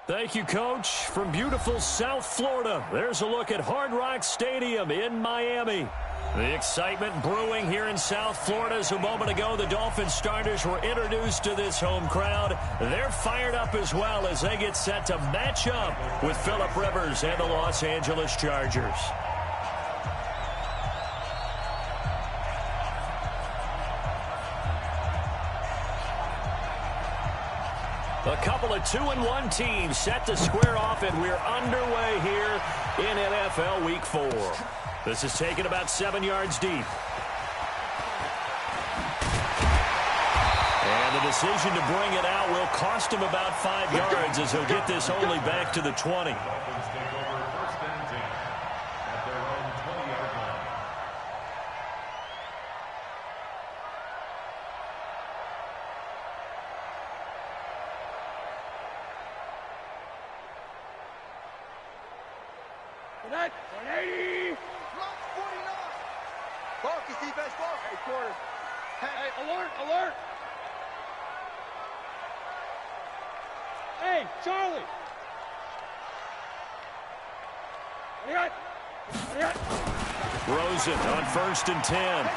Thank you, Coach. From beautiful South Florida, there's a look at Hard Rock Stadium in Miami. The excitement brewing here in South Florida as a moment ago the Dolphins starters were introduced to this home crowd. They're fired up as well as they get set to match up with Phillip Rivers and the Los Angeles Chargers. A couple of 2-1 teams set to square off, and we're underway here in NFL Week 4. This is taken about 7 yards deep. And the decision to bring it out will cost him about 5 yards as he'll get this only back to the 20. Rosen on 1st and 10.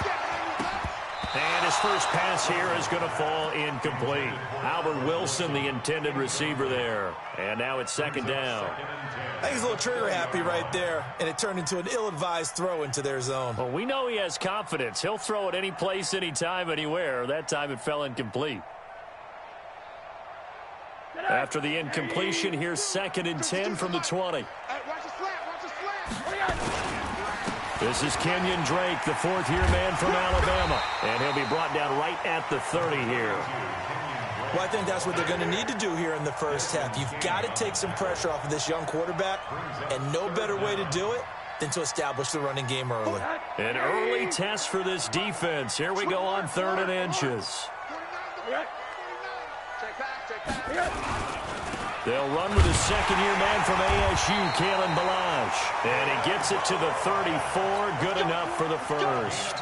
And his first pass here is going to fall incomplete. Albert Wilson, the intended receiver there. And now it's 2nd down. I think he's a little trigger happy right there, and it turned into an ill-advised throw into their zone. Well, we know he has confidence. He'll throw it any place, anytime, anywhere. That time it fell incomplete. After the incompletion, here's 2nd and 10 from the 20. This is Kenyon Drake, the 4th-year man from Alabama. And he'll be brought down right at the 30 here. Well, I think that's what they're going to need to do here in the first half. You've got to take some pressure off of this young quarterback, and no better way to do it than to establish the running game early. An early test for this defense. Here we go on 3rd and inches. They'll run with a 2nd-year man from ASU, Kalen Ballage. And he gets it to the 34. Good enough for the first.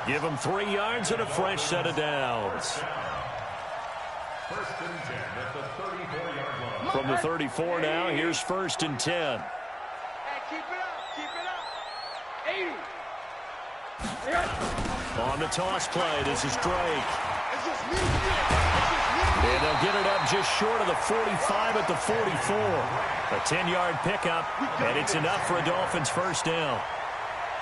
Give him 3 yards and a fresh set of downs. From the 34 now, here's 1st and 10. Hey, keep it up. 80. On the toss play, this is Drake. And they'll get it up just short of the 45 at the 44. A 10-yard pickup, and it's enough for a Dolphins first down.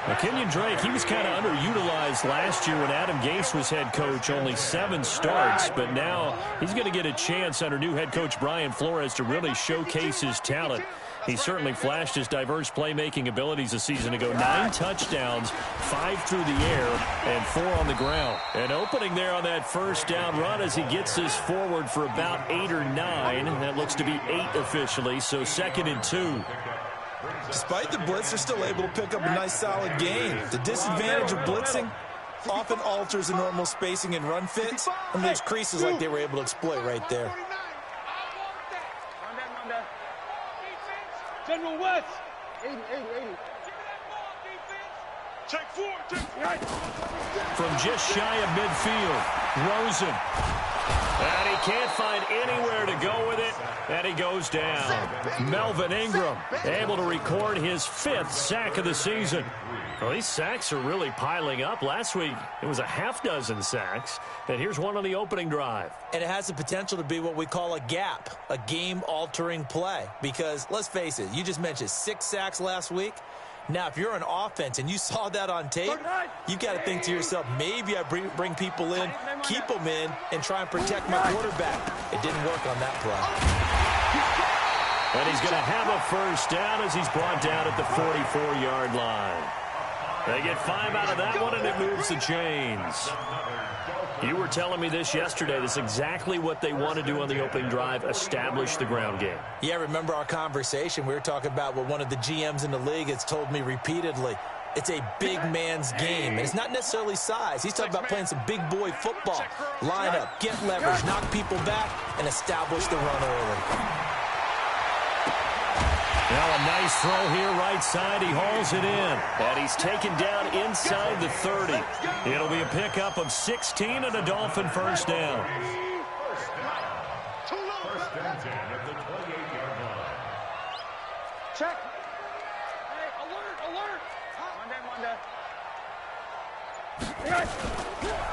Now, Kenyon Drake, he was kind of underutilized last year when Adam Gase was head coach. Only 7 starts, but now he's going to get a chance under new head coach Brian Flores to really showcase his talent. He certainly flashed his diverse playmaking abilities a season ago. 9 touchdowns, 5 through the air, and 4 on the ground. And opening there on that first down run as he gets this forward for about 8 or 9. That looks to be 8 officially, so 2nd and 2. Despite the blitz, they're still able to pick up a nice, solid gain. The disadvantage of blitzing often alters the normal spacing and run fits, and there's creases like they were able to exploit right there. General West. 80. Take 4. From just shy of midfield, Rosen. And he can't find anywhere to go with it, and he goes down. Melvin Ingram able to record his 5th sack of the season. Well, these sacks are really piling up. Last week, it was a half-dozen sacks, and here's one on the opening drive. And it has the potential to be what we call a gap, a game-altering play. Because, let's face it, you just mentioned 6 sacks last week. Now, if you're an offense and you saw that on tape, you've got to think to yourself, maybe I bring people in, keep them in, and try and protect my quarterback. It didn't work on that play. And he's going to have a first down as he's brought down at the 44-yard line. They get 5 out of that one, and it moves the chains. You were telling me this yesterday. This is exactly what they want to do on the opening drive, establish the ground game. Yeah, remember our conversation? We were talking about what one of the GMs in the league has told me repeatedly. It's a big man's game, and it's not necessarily size. He's talking about playing some big boy football. Line up, get leverage, knock people back, and establish the run early. Now a nice throw here right side. He hauls it in. And he's taken down inside the 30. It'll be a pickup of 16 and a Dolphin first down. First and 10 at the 28-yard line. Check. Hey, alert. Monday.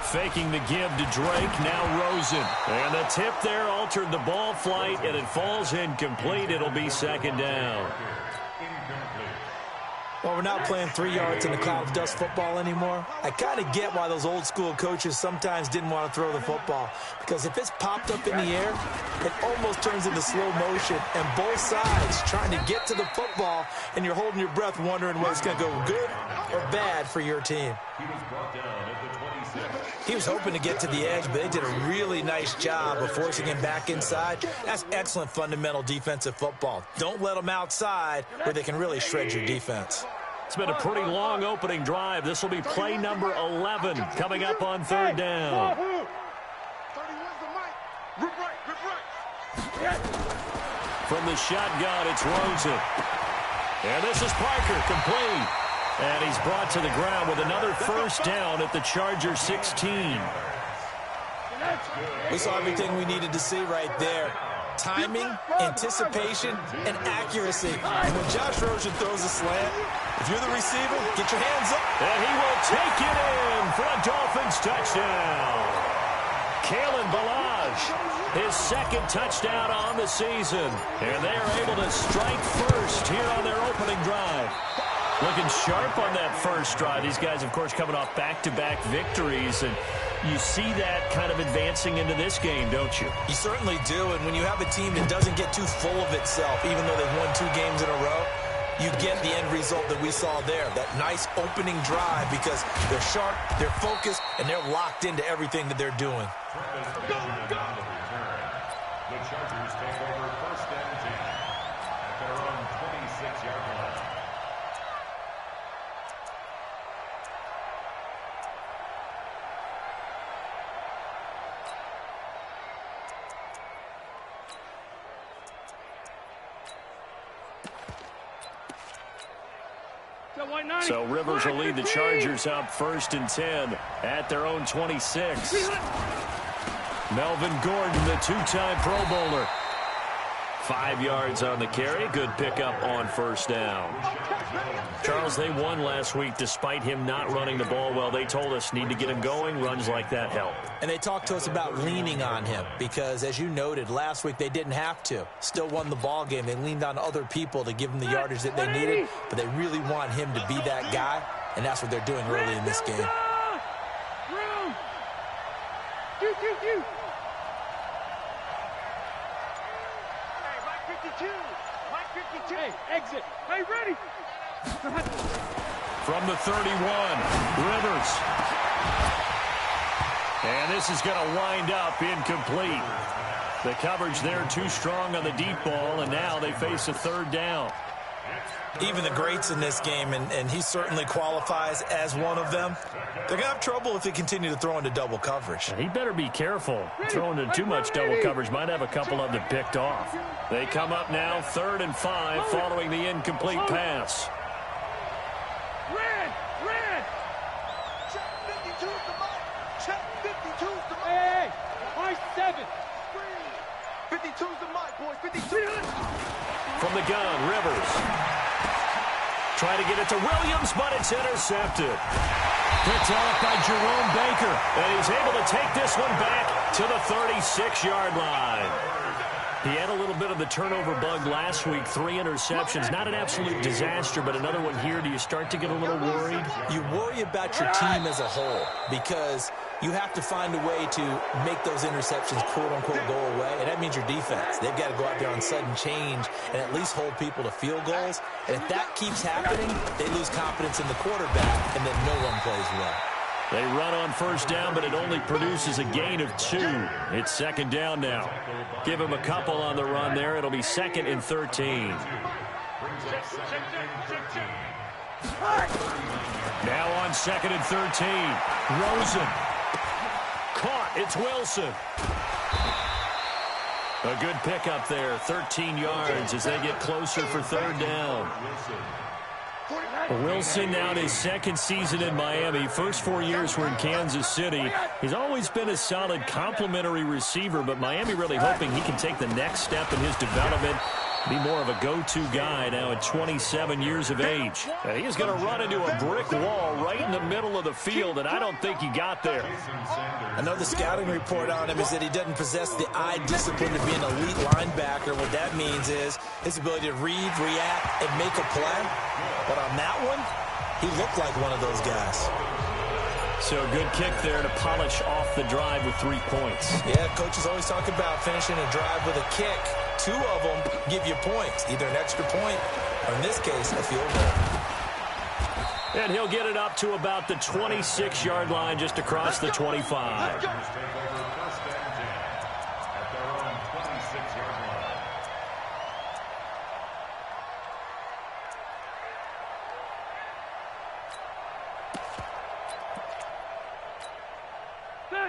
Faking the give to Drake, now Rosen. And the tip there altered the ball flight, and it falls incomplete. It'll be second down. Well, we're not playing 3 yards in the cloud of dust football anymore. I kind of get why those old school coaches sometimes didn't want to throw the football, because if it's popped up in the air, it almost turns into slow motion, and both sides trying to get to the football, and you're holding your breath wondering whether it's going to go good or bad for your team. He was brought down at the 26. He was hoping to get to the edge, but they did a really nice job of forcing him back inside. That's excellent fundamental defensive football. Don't let them outside where they can really shred your defense. It's been a pretty long opening drive. This will be play number 11 coming up on third down. 31's the mic. Rip right. From the shotgun, it's Rosen. And this is Parker, complete. And he's brought to the ground with another first down at the Chargers 16. We saw everything we needed to see right there. Timing, anticipation, and accuracy. And when Josh Rosen throws a slant, if you're the receiver, get your hands up. And he will take it in for a Dolphins touchdown. Kalen Ballage, his second touchdown on the season. And they are able to strike first here on their opening drive. Looking sharp on that first drive. These guys, of course, coming off back-to-back victories, and you see that kind of advancing into this game, don't you? You certainly do, and when you have a team that doesn't get too full of itself, even though they've won 2 games in a row, you get the end result that we saw there, that nice opening drive, because they're sharp, they're focused, and they're locked into everything that they're doing. The Chargers take over first and 10 at their own 26-yard line. So Rivers will lead the Chargers up first and 10 at their own 26. Melvin Gordon, the 2-time Pro Bowler. 5 yards on the carry. Good pickup on first down. Charles, they won last week despite him not running the ball well. They told us need to get him going. Runs like that help. And they talked to us about leaning on him because, as you noted, last week they didn't have to. Still won the ball game. They leaned on other people to give them the yardage that they needed, but they really want him to be that guy, and that's what they're doing early in this game. Hey, exit. Hey, ready. From the 31, Rivers. And this is going to wind up incomplete. The coverage there too strong on the deep ball, and now they face a third down. Even the greats in this game, and he certainly qualifies as one of them, they're going to have trouble if they continue to throw into double coverage. He better be careful. Throwing into too much double coverage might have a couple of them picked off. They come up now 3rd and 5 following the incomplete pass. Red. Check 52's the mark. Check 52's the mark. Hey, my 7. 52's the mark, boys. 52. From the gun, Rivers. Trying to get it to Williams, but it's intercepted. Picked off by Jerome Baker. And he's able to take this one back to the 36-yard line. He had a little bit of the turnover bug last week. 3 interceptions. Not an absolute disaster, but another one here. Do you start to get a little worried? You worry about your team as a whole because you have to find a way to make those interceptions, quote-unquote, go away, and that means your defense. They've got to go out there on sudden change and at least hold people to field goals. And if that keeps happening, they lose confidence in the quarterback, and then no one plays well. They run on first down, but it only produces a gain of 2. It's second down now. Give him a couple on the run there. It'll be 2nd and 13. Now on 2nd and 13. Rosen. Caught. It's Wilson. A good pickup there, 13 yards as they get closer for third down. Wilson now in his second season in Miami. First 4 years were in Kansas City. He's always been a solid complementary receiver, but Miami really hoping he can take the next step in his development, be more of a go-to guy now at 27 years of age. And he's going to run into a brick wall right in the middle of the field, and I don't think he got there. Another scouting report on him is that he doesn't possess the eye discipline to be an elite linebacker. What that means is his ability to read, react, and make a play. But on that one, he looked like one of those guys. So a good kick there to polish off the drive with 3 points. Yeah, coaches always talk about finishing a drive with a kick. 2 of them give you points, either an extra point or, in this case, a field goal. And he'll get it up to about the 26-yard line, just across the 25.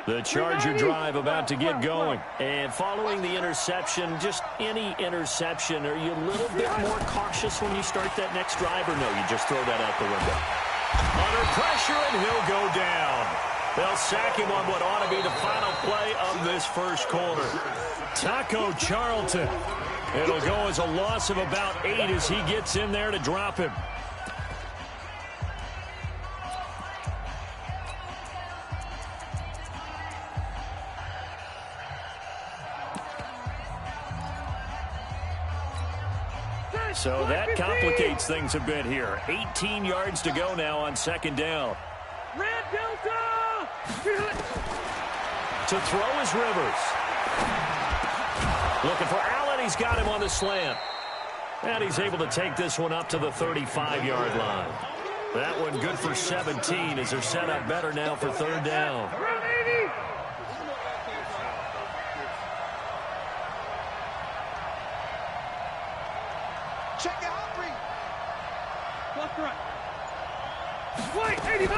The Charger drive about to get going. And following the interception, just any interception, are you a little bit more cautious when you start that next drive, or no, you just throw that out the window? Under pressure, and he'll go down. They'll sack him on what ought to be the final play of this first quarter. Taco Charlton. It'll go as a loss of about 8 as he gets in there to drop him. So that complicates things a bit here. 18 yards to go now on second down. Red Delta! To throw is Rivers. Looking for Allen. He's got him on the slant. And he's able to take this one up to the 35-yard line. That one good for 17 as they're set up better now for third down. Check it out, Reed. Left, right. Wait, 89.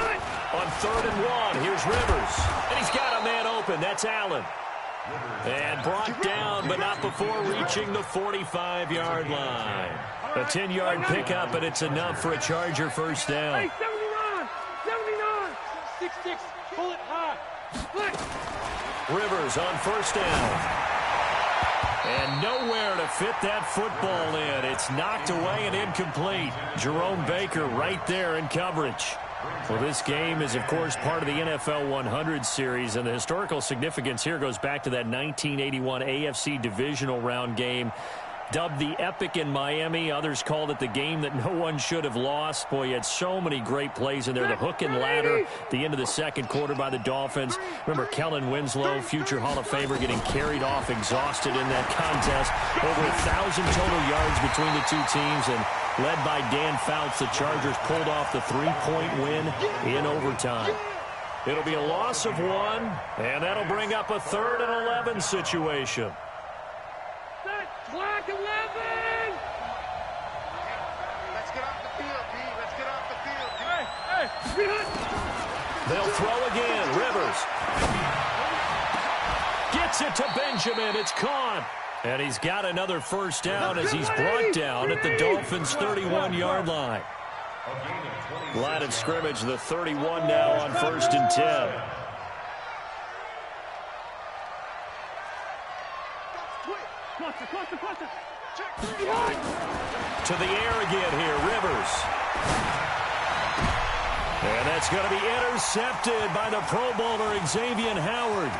On 3rd and 1, here's Rivers. And he's got a man open. That's Allen. And brought down, but not before reaching the 45-yard line. A 10-yard pickup, and it's enough for a Charger first down. Hey, 79, 6-6, pull it high. Split. Rivers on first down. And nowhere to fit that football in. It's knocked away and incomplete. Jerome Baker right there in coverage. Well, this game is, of course, part of the NFL 100 series, and the historical significance here goes back to that 1981 AFC divisional round game. Dubbed the Epic in Miami. Others called it the game that no one should have lost. Boy, you had so many great plays in there. The hook and ladder, the end of the second quarter by the Dolphins. Remember Kellen Winslow, future Hall of Famer, getting carried off exhausted in that contest. Over 1,000 total yards between the two teams, and led by Dan Fouts, the Chargers pulled off the 3-point win in overtime. It'll be a loss of 1, and that'll bring up a 3rd and 11 situation. Clock 11! Let's get off the field, B. Let's get off the field, B. Hey! They'll throw again. Rivers gets it to Benjamin. It's caught. And he's got another first down as he's brought down at the Dolphins' 31-yard line. Line of scrimmage, the 31 now on 1st and 10. To the air again here, Rivers. And that's going to be intercepted by the Pro Bowler Xavier Howard.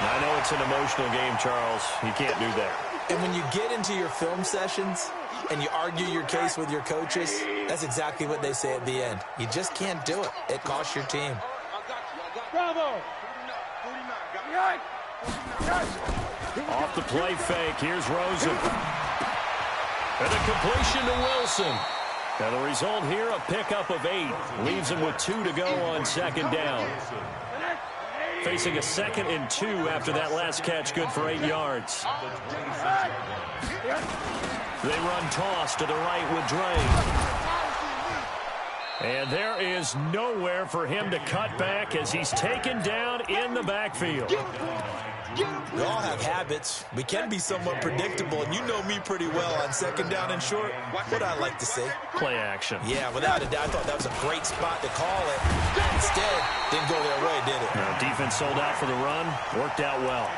I know it's an emotional game, Charles. You can't do that. And when you get into your film sessions and you argue your case with your coaches, that's exactly what they say at the end. You just can't do it. It costs your team. Bravo! Off the play fake, here's Rosen. And a completion to Wilson. And the result here, a pickup of 8. Leaves him with 2 to go on second down. Facing a 2nd and 2 after that last catch, good for 8 yards. They run toss to the right with Dre. And there is nowhere for him to cut back as he's taken down in the backfield. We all have habits. We can be somewhat predictable, and you know me pretty well on second down and short. What I like to say. Play action. Yeah, without a doubt, I thought that was a great spot to call it. Instead, didn't go their way, did it? Now, defense sold out for the run. Worked out well.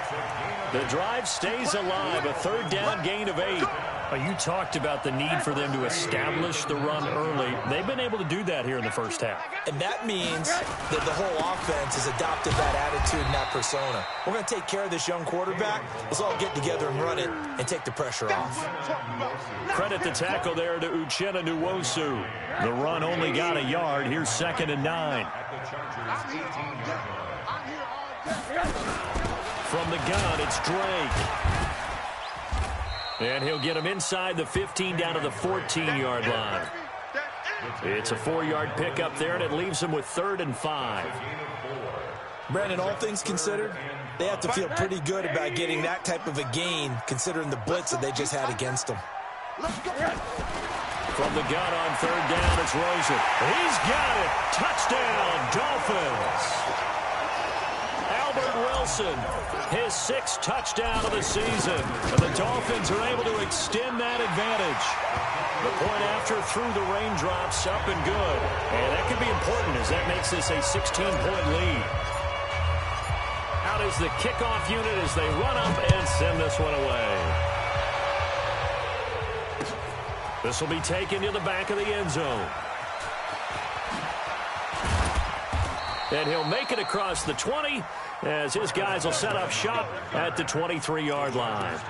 The drive stays alive. A third down gain of 8. You talked about the need for them to establish the run early. They've been able to do that here in the first half. And that means that the whole offense has adopted that attitude and that persona. We're going to take care of this young quarterback. Let's all get together and run it and take the pressure off. Credit the tackle there to Uchenna Nwosu. The run only got a yard. Here's 2nd and 9. From the gun, it's Drake. And he'll get him inside the 15 down to the 14-yard line. It's a 4-yard pickup there, and it leaves him with 3rd and 5. Brandon, all things considered, they have to feel pretty good about getting that type of a gain, considering the blitz that they just had against them. From the gun on 3rd down, it's Rosen. He's got it. Touchdown, Dolphins. Albert Wilson, his 6th touchdown of the season. And the Dolphins are able to extend that advantage. The point after through the raindrops, up and good. And that could be important as that makes this a 16-point lead. Out is the kickoff unit as they run up and send this one away. This will be taken to the back of the end zone. And he'll make it across the 20 as his guys will set up shop at the 23-yard line.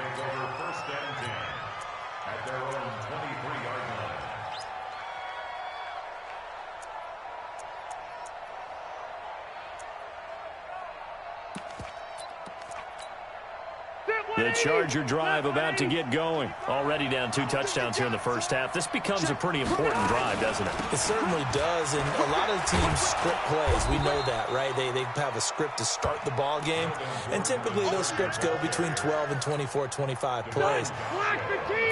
The Charger drive about to get going. Already down 2 touchdowns here in the first half. This becomes a pretty important drive, doesn't it? It certainly does, and a lot of the teams script plays. We know that, right? They have a script to start the ball game, and typically those scripts go between 12 and 24, 25 plays.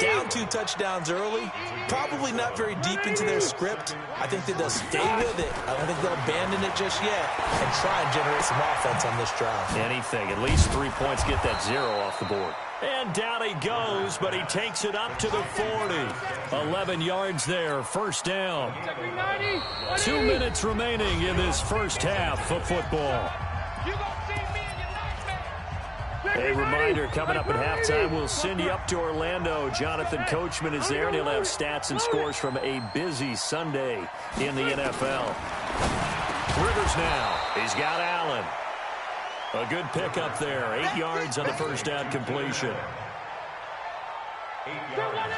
Down 2 touchdowns early, probably not very deep into their script. I think that they'll stay with it. I don't think they'll abandon it just yet and try and generate some offense on this drive. Anything. At least 3 points, get that 0 off the board. And down he goes, but he takes it up to the 40. 11 yards there, first down. 2 minutes remaining in this first half of football. A reminder, coming up at halftime, we'll send you up to Orlando. Jonathan Coachman is there, and he'll have stats and scores from a busy Sunday in the NFL. Rivers now. He's got Allen. A good pickup there. 8 yards on the first down completion.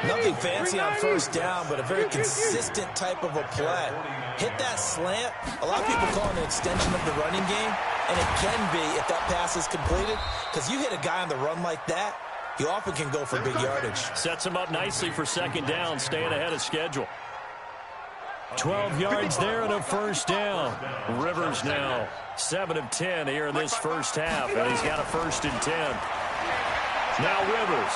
Nothing fancy on first down, but a very consistent type of a play. Hit that slant. A lot of people call it an extension of the running game, and it can be if that pass is completed, because you hit a guy on the run like that, you often can go for big yardage. Sets him up nicely for second down, staying ahead of schedule. 12 yards there and a first down. Rivers now 7 of 10 here in this first half, and he's got a 1st and 10. Now Rivers.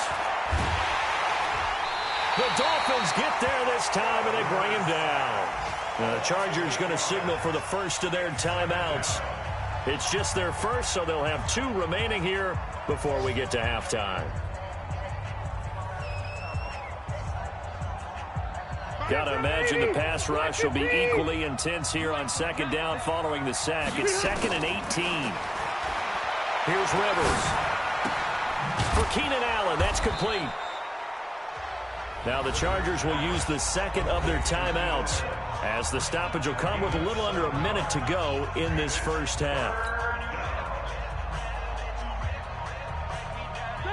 The Dolphins get there this time, and they bring him down. The Chargers going to signal for the first of their timeouts. It's just their first, so they'll have 2 remaining here before we get to halftime. Got to imagine the pass rush will be equally intense here on second down following the sack. It's 2nd and 18. Here's Rivers. For Keenan Allen, that's complete. Now the Chargers will use the second of their timeouts as the stoppage will come with a little under a minute to go in this first half.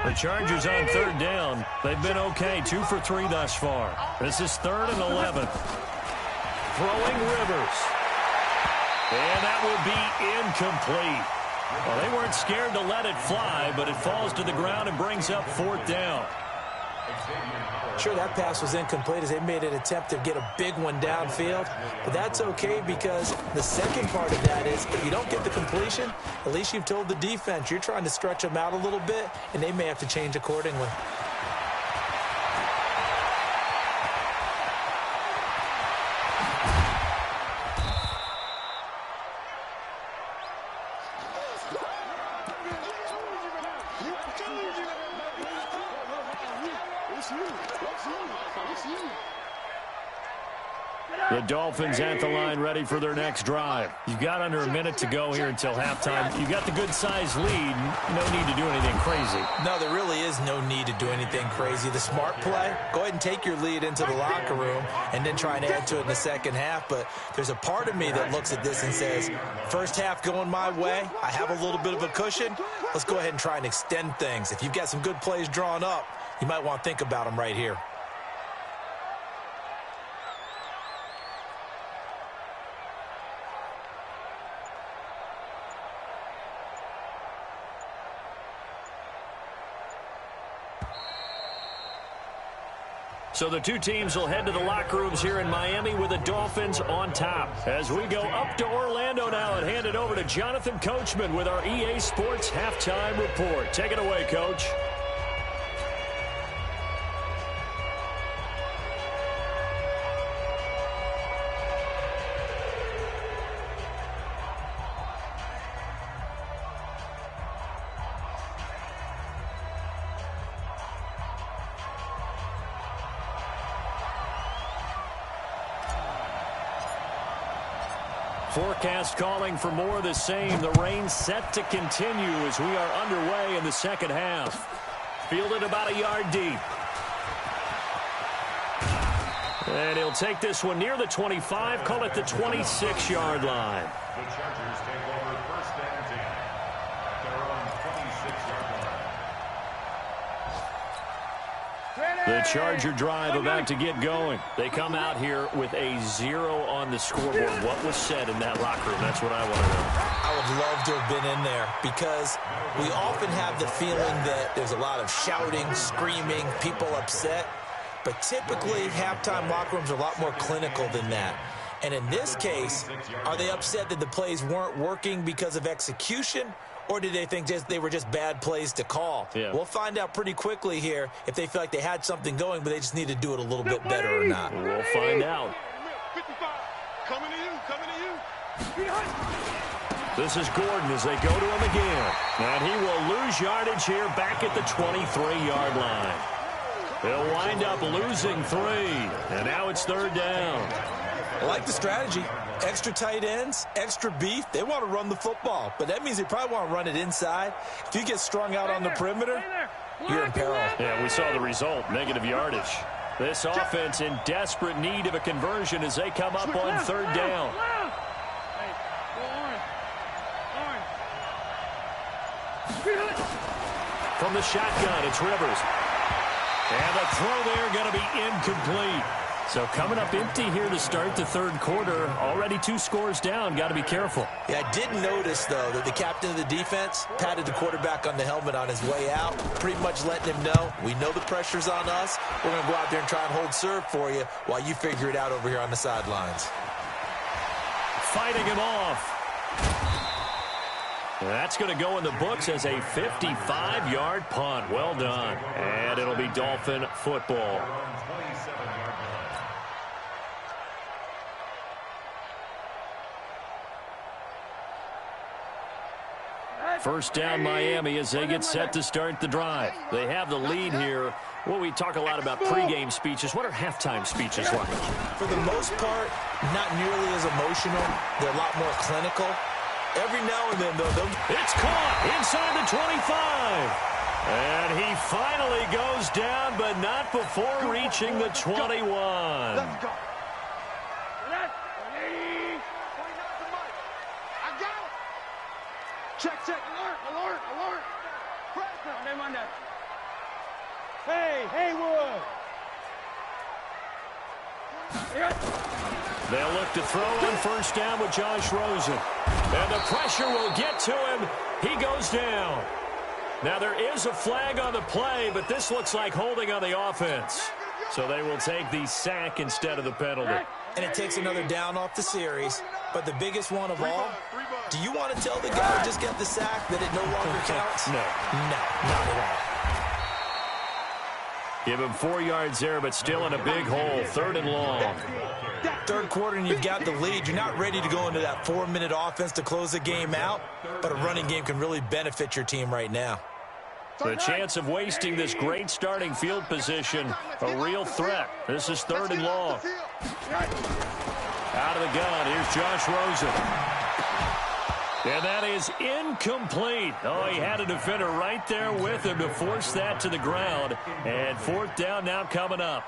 The Chargers on third down. They've been okay, 2 for 3 thus far. This is 3rd and 11. Throwing Rivers. And that will be incomplete. Well, they weren't scared to let it fly, but it falls to the ground and brings up 4th down. Sure, that pass was incomplete as they made an attempt to get a big one downfield. But that's okay because the second part of that is if you don't get the completion, at least you've told the defense you're trying to stretch them out a little bit, and they may have to change accordingly. The Dolphins at the line, ready for their next drive. You've got under a minute to go here until halftime. You've got the good-sized lead. No need to do anything crazy. No, there really is no need to do anything crazy. The smart play, go ahead and take your lead into the locker room and then try and add to it in the second half. But there's a part of me that looks at this and says, first half going my way, I have a little bit of a cushion. Let's go ahead and try and extend things. If you've got some good plays drawn up, you might want to think about them right here. So the two teams will head to the locker rooms here in Miami with the Dolphins on top. As we go up to Orlando now and hand it over to Jonathan Coachman with our EA Sports Halftime Report. Take it away, Coach. Forecast calling for more of the same. The rain set to continue as we are underway in the second half. Fielded about a yard deep. And he'll take this one near the 25, call it the 26-yard line. The Chargers take over first and 10 at their own 26-yard line. The Charger drive about to get going. They come out here with a 0 on the scoreboard. What was said in that locker room? That's what I want to know. I would love to have been in there because we often have the feeling that there's a lot of shouting, screaming, people upset. But typically, halftime locker rooms are a lot more clinical than that. And in this case, are they upset that the plays weren't working because of execution? Or did they think they were just bad plays to call? Yeah. We'll find out pretty quickly here if they feel like they had something going, but they just need to do it a little bit better or not. We'll find out. 55. Coming to you. This is Gordon as they go to him again. And he will lose yardage here back at the 23-yard line. He'll wind up losing 3. And now it's third down. I like the strategy. Extra tight ends, extra beef. They want to run the football, but that means they probably want to run it inside. If you get strung out on the perimeter, you're in peril. Yeah, we saw the result, negative yardage. This offense in desperate need of a conversion as they come up on third down. From the shotgun, it's Rivers. And the throw there going to be incomplete. So coming up empty here to start the third quarter. Already 2 scores down. Got to be careful. Yeah, I did notice, though, that the captain of the defense patted the quarterback on the helmet on his way out, pretty much letting him know, we know the pressure's on us. We're going to go out there and try and hold serve for you while you figure it out over here on the sidelines. Fighting him off. That's going to go in the books as a 55-yard punt. Well done. And it'll be Dolphin football. First down Miami as they get set to start the drive. They have the lead here. Well, we talk a lot about pregame speeches. What are halftime speeches like? For the most part, not nearly as emotional. They're a lot more clinical. Every now and then, though, it's caught inside the 25. And he finally goes down, but not before reaching the 21. Let's go. Check, alert. Hey, Haywood. They'll look to throw on first down with Josh Rosen. And the pressure will get to him. He goes down. Now there is a flag on the play, but this looks like holding on the offense. So they will take the sack instead of the penalty. and it takes another down off the series. But the biggest one of all, do you want to tell the guy who just got the sack that it no longer counts? No. No, not at all. Give him 4 yards there, but still in a big hole. 3rd and long. Third quarter and you've got the lead. You're not ready to go into that 4-minute offense to close the game out, but a running game can really benefit your team right now. The chance of wasting this great starting field position, a real threat. This is 3rd and long. Out of the gun, here's Josh Rosen. And that is incomplete. Oh, he had a defender right there with him to force that to the ground. And 4th down now coming up.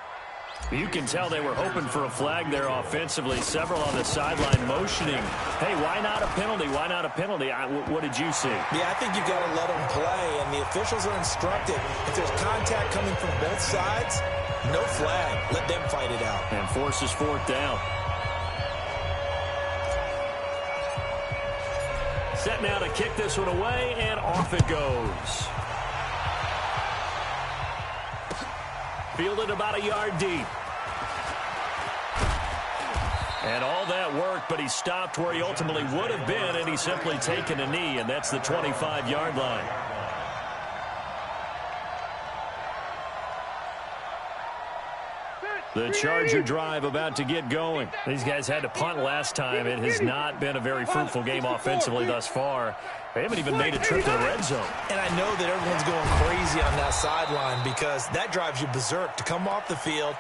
You can tell they were hoping for a flag there offensively. Several on the sideline motioning. Hey, why not a penalty? Why not a penalty? What did you see? Yeah, I think you've got to let them play, and the officials are instructed. If there's contact coming from both sides, no flag. Let them fight it out. And forces 4th down. Set now to kick this one away, and off it goes. Fielded about a yard deep. And all that worked, but he stopped where he ultimately would have been, and he's simply taken a knee, and that's the 25-yard line. The Charger drive about to get going. These guys had to punt last time. It has not been a very fruitful game offensively thus far. They haven't even made a trip to the red zone. And I know that everyone's going crazy on that sideline because that drives you berserk to come off the field,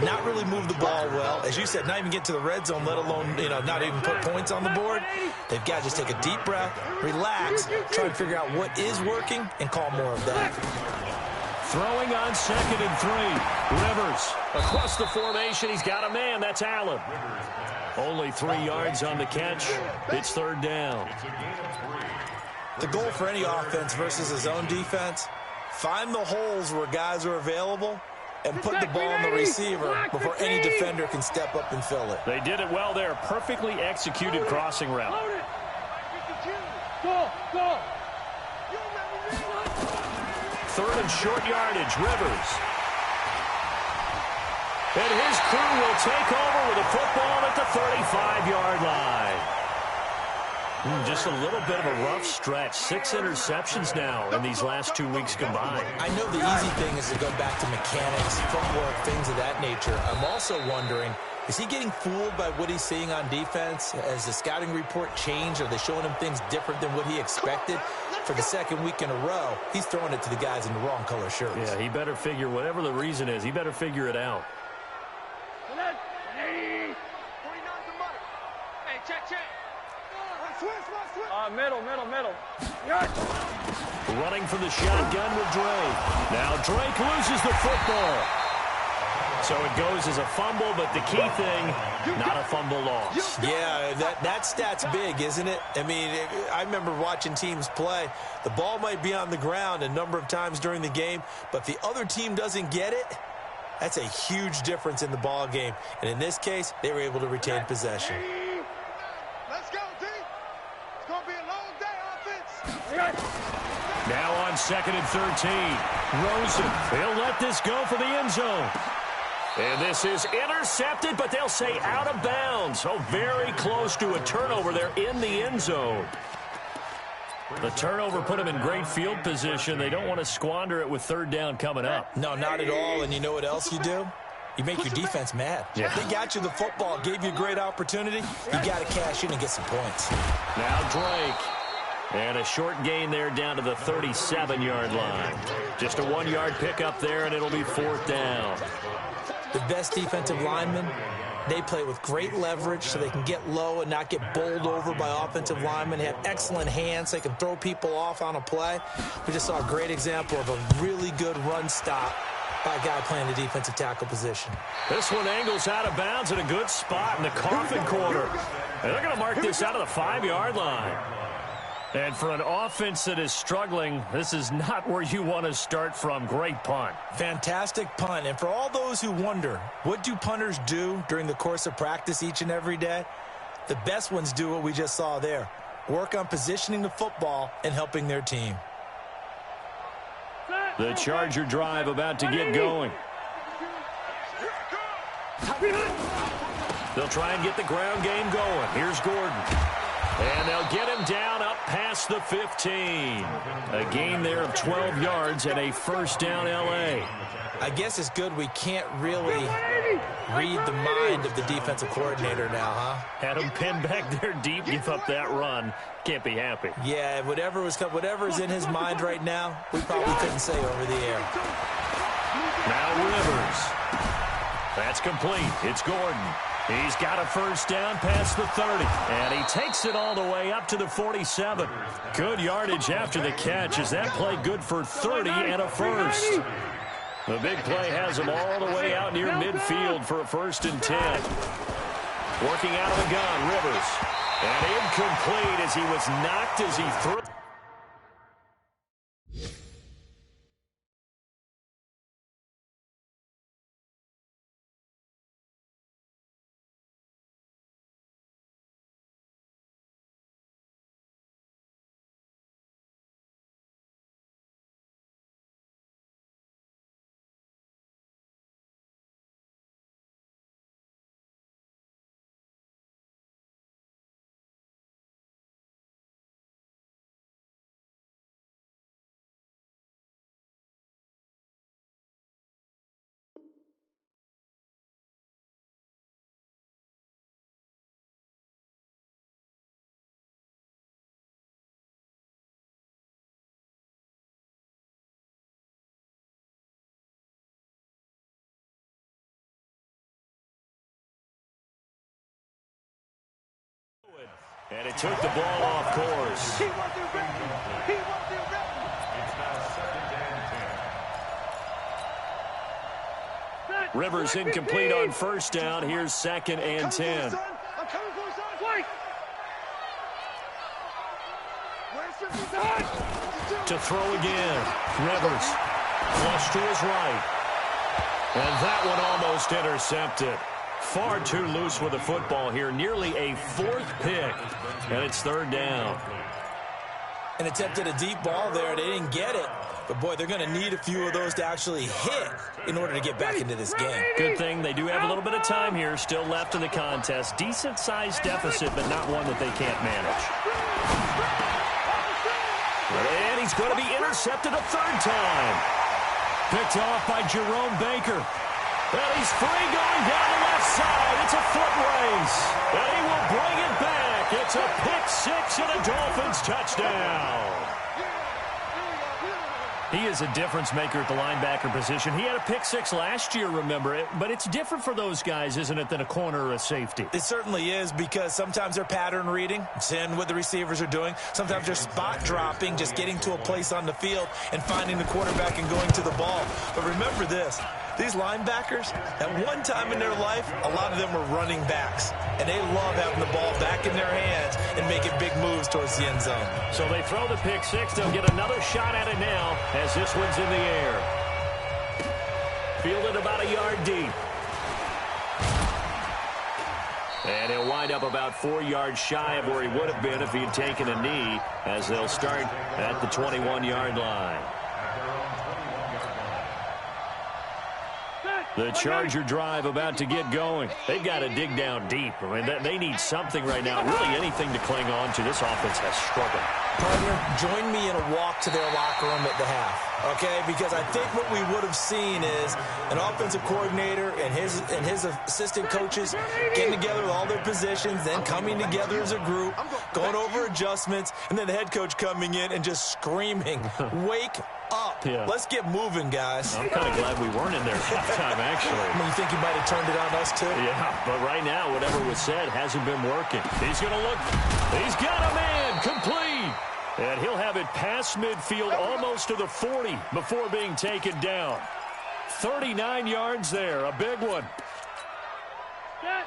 not really move the ball well. As you said, not even get to the red zone, let alone, not even put points on the board. They've got to just take a deep breath, relax, try to figure out what is working, and call more of that. Throwing on 2nd and 3. Rivers across the formation. He's got a man. That's Allen. Only 3 yards on the catch. It's 3rd down. The goal for any offense versus his own defense, find the holes where guys are available and put the ball on the receiver before any defender can step up and fill it. They did it well there. Perfectly executed crossing route. Go. 3rd and short yardage, Rivers. And his crew will take over with a football at the 35-yard line. Just a little bit of a rough stretch. 6 interceptions now in these last 2 weeks combined. I know the easy thing is to go back to mechanics, footwork, things of that nature. I'm also wondering, is he getting fooled by what he's seeing on defense? Has the scouting report changed? Are they showing him things different than what he expected? For the 2nd week in a row, he's throwing it to the guys in the wrong color shirts. Yeah, he better figure, whatever the reason is, he better figure it out. Hey, check. Middle. Running from the shotgun with Drake. Now Drake loses the football. So it goes as a fumble, but the key thing, not a fumble loss. Yeah, that stat's big, isn't it? I mean, I remember watching teams play. The ball might be on the ground a number of times during the game, but if the other team doesn't get it, that's a huge difference in the ball game. And in this case, they were able to retain possession. Let's go, D. It's going to be a long day, offense. Now on 2nd and 13. Rosen, he'll let this go for the end zone. And this is intercepted, but they'll say out of bounds. Oh, very close to a turnover there in the end zone. The turnover put them in great field position. They don't want to squander it with 3rd down coming up. No, not at all. And you know what else you do? You make your defense mad. Yeah. They got you the football, gave you a great opportunity. You got to cash in and get some points. Now Drake. And a short gain there down to the 37-yard line. Just a 1-yard pickup there, and it'll be 4th down. The best defensive linemen, they play with great leverage so they can get low and not get bowled over by offensive linemen. They have excellent hands. So they can throw people off on a play. We just saw a great example of a really good run stop by a guy playing the defensive tackle position. This one angles out of bounds at a good spot in the coffin corner. And they're going to mark this out of the 5-yard line. And for an offense that is struggling, this is not where you want to start from. Great punt. Fantastic punt. And for all those who wonder, what do punters do during the course of practice each and every day? The best ones do what we just saw there. Work on positioning the football and helping their team. The Charger drive about to get going. They'll try and get the ground game going. Here's Gordon. And they'll get him down up past the 15. A gain there of 12 yards and a 1st down L.A. I guess it's good we can't really Read the mind of the defensive coordinator now, huh? Had him pinned back there deep, give up that run. Can't be happy. Yeah, whatever's in his mind right now, we probably couldn't say over the air. Now Rivers. That's complete. It's Gordon. He's got a first down past the 30. And he takes it all the way up to the 47. Good yardage after the catch as that play good for 30 and a first. The big play has him all the way out near midfield for a 1st and 10. Working out of the gun, Rivers. And incomplete as he was knocked as he threw. And it took the ball off course. He wasn't ready. He wasn't ready. It's now 2nd and 10. Rivers incomplete on first down. Here's 2nd and 10. I'm coming for you, son. Twice. Where's your son? To throw again. Rivers. Flush to his right. And that one almost intercepted. Far too loose with the football here. Nearly a 4th pick. And it's 3rd down. And attempted a deep ball there. They didn't get it. But, boy, they're going to need a few of those to actually hit in order to get back into this game. Good thing they do have a little bit of time here still left in the contest. Decent-sized deficit, but not one that they can't manage. And he's going to be intercepted a 3rd time. Picked off by Jerome Baker. And he's free going down the left side. It's a foot race. And he will bring it back. It's a pick-6 and a Dolphins touchdown. He is a difference maker at the linebacker position. He had a pick-6 last year, remember it. But it's different for those guys, isn't it, than a corner or a safety? It certainly is, because sometimes they're pattern reading, seeing what the receivers are doing. Sometimes they're spot dropping, just getting to a place on the field and finding the quarterback and going to the ball. But remember this. These linebackers, at one time in their life, a lot of them were running backs. And they love having the ball back in their hands and making big moves towards the end zone. So they throw the pick-6. They'll get another shot at it now as this one's in the air. Fielded about a yard deep. And he'll wind up about 4 yards shy of where he would have been if he had taken a knee, as they'll start at the 21-yard line. The Charger drive about to get going. They've got to dig down deep. I mean, they need something right now, really anything to cling on to. This offense has struggled. Partner, join me in a walk to their locker room at the half, okay? Because I think what we would have seen is an offensive coordinator and his assistant coaches getting together with all their positions, then coming together as a group, going over adjustments, and then the head coach coming in and just screaming, wake up. Yeah. Let's get moving, guys. I'm kind of glad we weren't in there halftime, actually. I mean, you think he might have turned it on us, too? Yeah, but right now, whatever was said hasn't been working. He's going to look. He's got a man. Complete. And he'll have it past midfield almost to the 40 before being taken down. 39 yards there. A big one.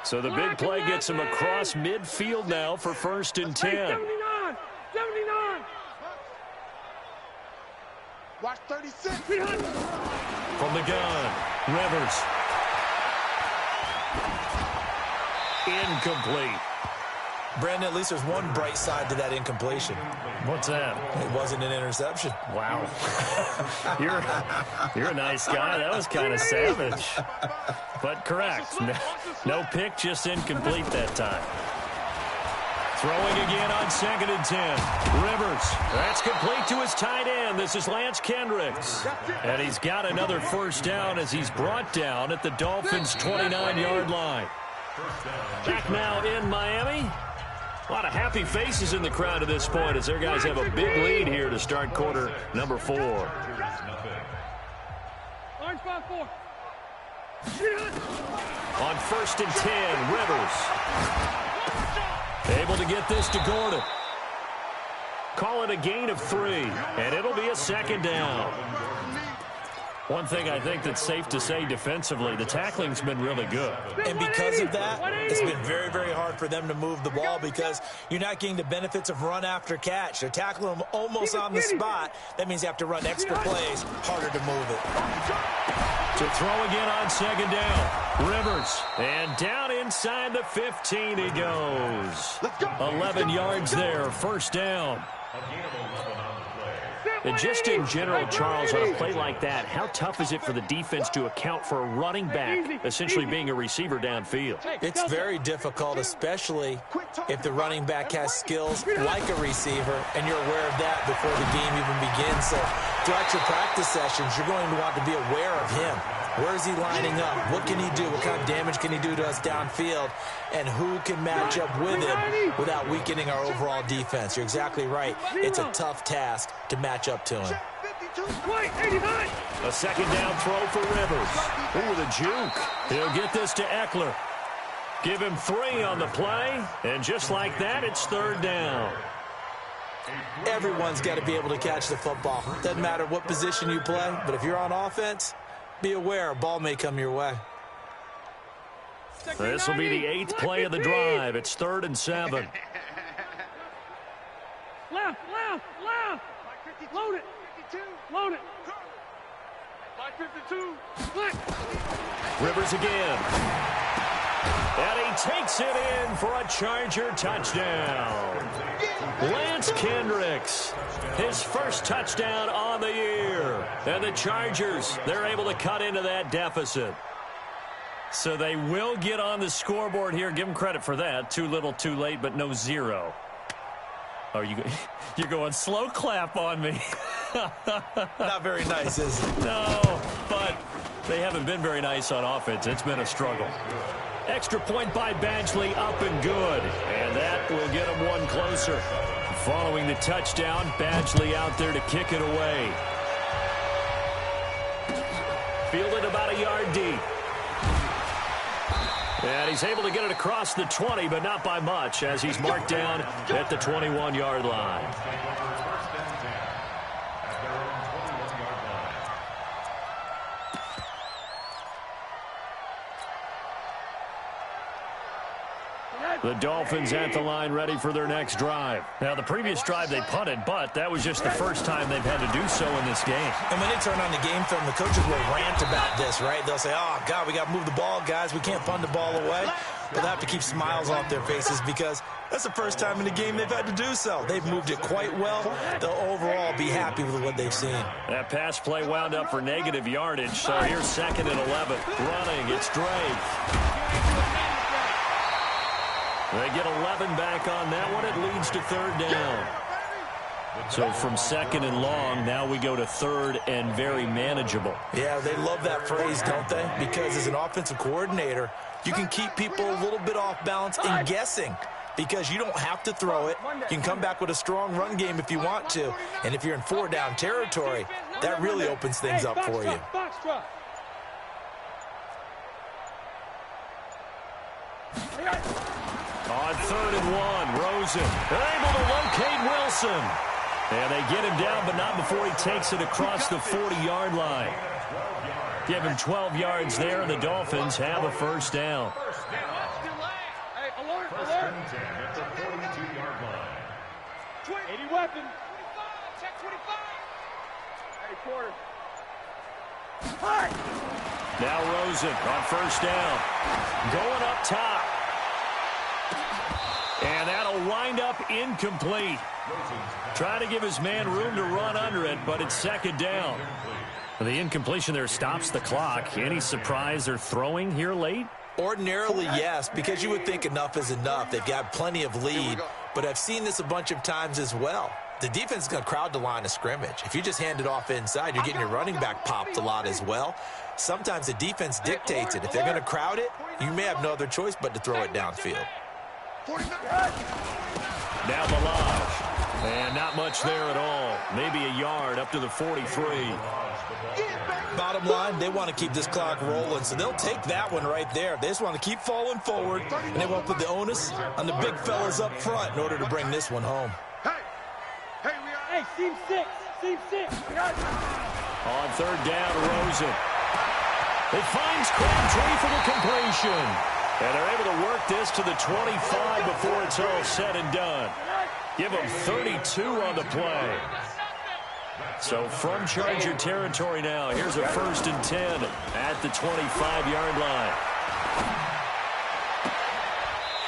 So the big play gets him across midfield now for 1st and 10. 79. Watch 36. From the gun, Rivers. Incomplete. Brandon, at least there's one bright side to that incompletion. What's that? It wasn't an interception. Wow. You're a nice guy. That was kind of savage. But correct. No pick, just incomplete that time. Throwing again on 2nd and 10. Rivers. That's complete to his tight end. This is Lance Kendricks. And he's got another first down as he's brought down at the Dolphins' 29-yard line. Back now in Miami. A lot of happy faces in the crowd at this point as their guys have a big lead here to start quarter number 4. Orange 5-4. On 1st and 10, Rivers. Able to get this to Gordon. Call it a gain of 3, and it'll be a second down. One thing I think that's safe to say defensively, the tackling's been really good. And because of that, it's been very, very hard for them to move the ball because you're not getting the benefits of run after catch. They're tackling them almost on the spot. That means you have to run extra plays, harder to move it. To throw again on second down. Rivers. And down inside the 15 he goes. 11 yards there, first down. And just in general, Charles, on a play like that, how tough is it for the defense to account for a running back essentially being a receiver downfield? It's very difficult, especially if the running back has skills like a receiver, and you're aware of that before the game even begins. So throughout your practice sessions, you're going to want to be aware of him. Where is he lining up? What can he do? What kind of damage can he do to us downfield? And who can match up with him without weakening our overall defense? You're exactly right. It's a tough task to match up to him. A second down throw for Rivers. Ooh, the juke. He'll get this to Eckler. Give him 3 on the play. And just like that, it's third down. Everyone's got to be able to catch the football. Doesn't matter what position you play, but if you're on offense, be aware a ball may come your way. This will be the 8th play of the drive. It's 3rd and 7. Left. Load it. Load it. 552. Rivers again. And he takes it in for a Charger touchdown. Lance Kendricks, his first touchdown on the year. And the Chargers, they're able to cut into that deficit. So they will get on the scoreboard here. Give them credit for that. Too little, too late, but no 0. Oh, you're going slow clap on me. Not very nice, is it? No, but they haven't been very nice on offense. It's been a struggle. Extra point by Badgley, up and good. And that will get them one closer. Following the touchdown, Badgley out there to kick it away. Fielded about a yard deep. And he's able to get it across the 20, but not by much, as he's marked down at the 21-yard line. The Dolphins at the line ready for their next drive. Now, the previous drive they punted, but that was just the first time they've had to do so in this game. And when they turn on the game film, the coaches will rant about this, right? They'll say, oh, God, we got to move the ball, guys. We can't punt the ball away. But they have to keep smiles off their faces because that's the first time in the game they've had to do so. They've moved it quite well. They'll overall be happy with what they've seen. That pass play wound up for negative yardage, so here's 2nd and 11. Running, it's Drake. They get 11 back on that one. It leads to 3rd down. So from 2nd and long, now we go to 3rd and very manageable. Yeah, they love that phrase, don't they? Because as an offensive coordinator, you can keep people a little bit off balance and guessing because you don't have to throw it. You can come back with a strong run game if you want to. And if you're in 4-down territory, that really opens things up for you. On 3rd and 1, Rosen able to locate Wilson. And they get him down, but not before he takes it across the 40-yard line. Give him 12 yards there, and the Dolphins have a first down. Hey, alert. At the 42-yard line. 80 weapons. 25, check 25. Hey, quarter. Now Rosen on first down. Going up top. And that'll wind up incomplete. Trying to give his man room to run under it, but it's 2nd down. The incompletion there stops the clock. Any surprise they're throwing here late? Ordinarily, yes, because you would think enough is enough. They've got plenty of lead, but I've seen this a bunch of times as well. the defense is going to crowd the line of scrimmage. If you just hand it off inside, you're getting your running back popped a lot as well. Sometimes the defense dictates it. If they're going to crowd it, you may have no other choice but to throw it downfield. Now Balaj. And not much there at all. Maybe a yard up to the 43. Bottom line, they want to keep this clock rolling, so they'll take that one right there. They just want to keep falling forward, and they won't put the onus on the big fellas up front in order to bring this one home. Hey, seam six. On third down, Rosen. It finds Crabtree for the completion. And they're able to work this to the 25 before it's all said and done. Give them 32 on the play. So from Charger territory now, here's a 1st and 10 at the 25-yard line.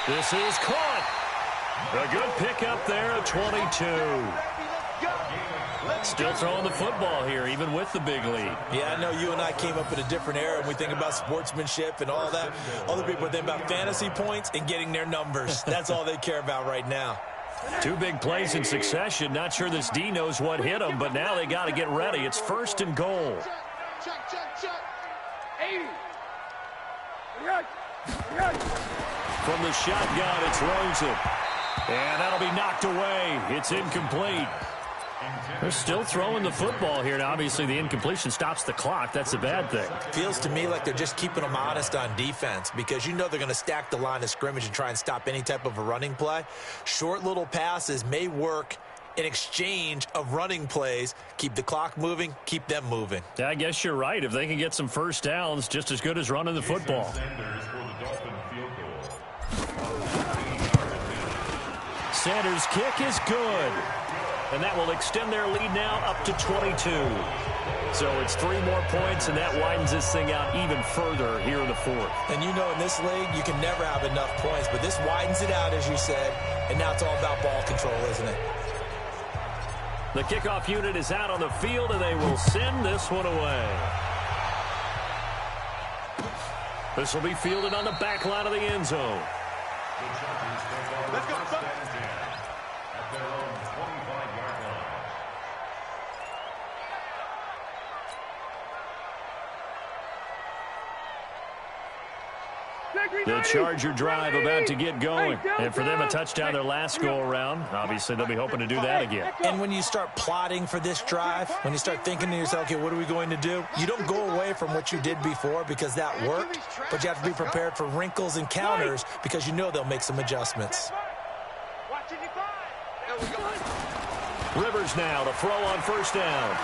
This is caught. A good pickup there at 22. Still throwing the football here, even with the big lead. Yeah, I know you and I came up in a different era, and we think about sportsmanship and all that. Other people think about fantasy points and getting their numbers. That's all they care about right now. 2 big plays in succession. Not sure this D knows what hit them, but now they got to get ready. It's 1st and goal. Check. 80. From the shotgun, it's Rosen. And that'll be knocked away. It's incomplete. They're still throwing the football here. Now, obviously, the incompletion stops the clock. That's a bad thing. Feels to me like they're just keeping them honest on defense because you know they're going to stack the line of scrimmage and try and stop any type of a running play. Short little passes may work in exchange of running plays. Keep the clock moving, keep them moving. Yeah, I guess you're right. If they can get some first downs, just as good as running the football. Sanders' kick is good. And that will extend their lead now up to 22. So it's 3 more points, and that widens this thing out even further here in the 4th. And you know in this league, you can never have enough points, but this widens it out, as you said, and now it's all about ball control, isn't it? The kickoff unit is out on the field, and they will send this one away. This will be fielded on the back line of the end zone. Let's go, son. At their own 25-yard line. The Charger drive about to get going. And for them, a touchdown their last go-around. Obviously, they'll be hoping to do that again. And when you start plotting for this drive, when you start thinking to yourself, okay, what are we going to do? You don't go away from what you did before because that worked, but you have to be prepared for wrinkles and counters because you know they'll make some adjustments. Rivers now to throw on first down.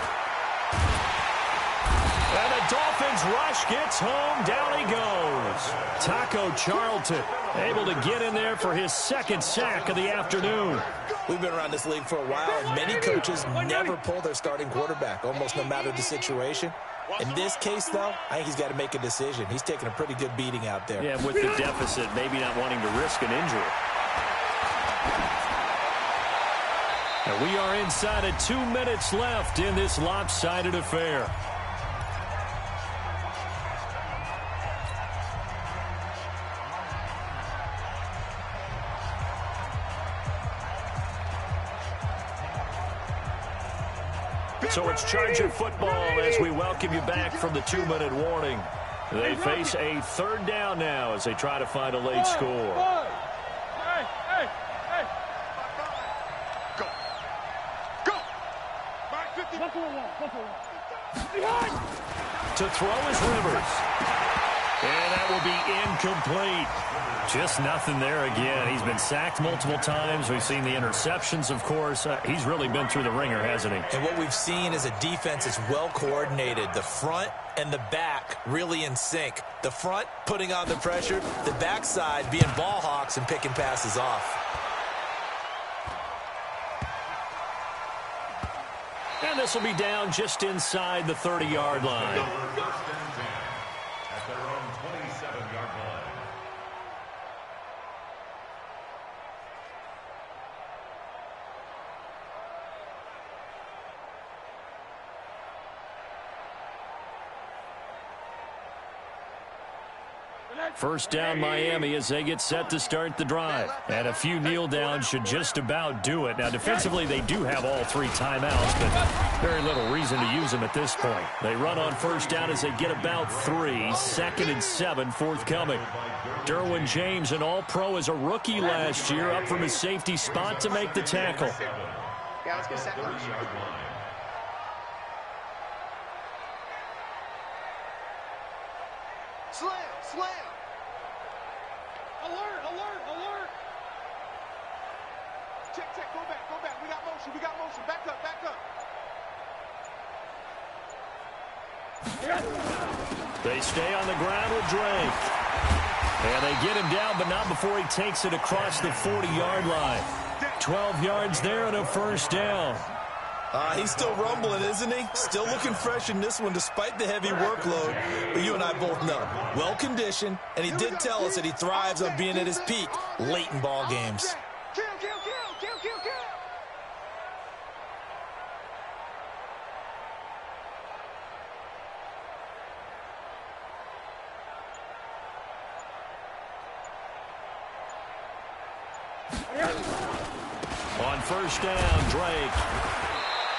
And the Dolphins rush gets home. Down he goes. Taco Charlton able to get in there for his 2nd sack of the afternoon. We've been around this league for a while, and many coaches never pull their starting quarterback, almost no matter the situation. In this case, though, I think he's got to make a decision. He's taking a pretty good beating out there. Yeah, with the deficit, maybe not wanting to risk an injury. And we are inside of 2 minutes left in this lopsided affair. So it's Charger football as we welcome you back from the 2-minute warning. They face a 3rd down now as they try to find a late score. To throw is Rivers. And that will be incomplete. Just nothing there again. He's been sacked multiple times. We've seen the interceptions, of course. He's really been through the ringer, hasn't he? And what we've seen is a defense that's well coordinated. The front and the back really in sync. The front putting on the pressure. The backside being ball hawks and picking passes off. And this will be down just inside the 30-yard line. At their own 27-yard line. First down Miami as they get set to start the drive. And a few kneel downs should just about do it. Now, defensively, they do have all 3 timeouts, but very little reason to use them at this point. They run on first down as they get about 3. 2nd and 7 forthcoming. Derwin James, an all-pro as a rookie last year, up from his safety spot to make the tackle. Yeah, let's get set. Slam, slam. Alert, alert, alert. Check, check, go back, go back. We got motion, Back up, back up. They stay on the ground with Drake. And they get him down, but not before he takes it across the 40-yard line. 12 yards there and a first down. He's still rumbling, isn't he? Still looking fresh in this one despite the heavy workload. But you and I both know, well-conditioned, and he did tell us that he thrives on being at his peak late in ball games. Kill, kill, kill, kill, kill, kill. On first down, Drake.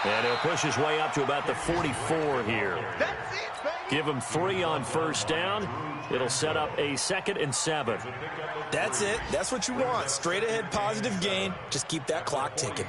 And he'll push his way up to about the 44 here. That's it, baby. Give him 3 on first down. It'll set up a 2nd and 7. That's it. That's what you want. Straight ahead positive gain. Just keep that clock ticking.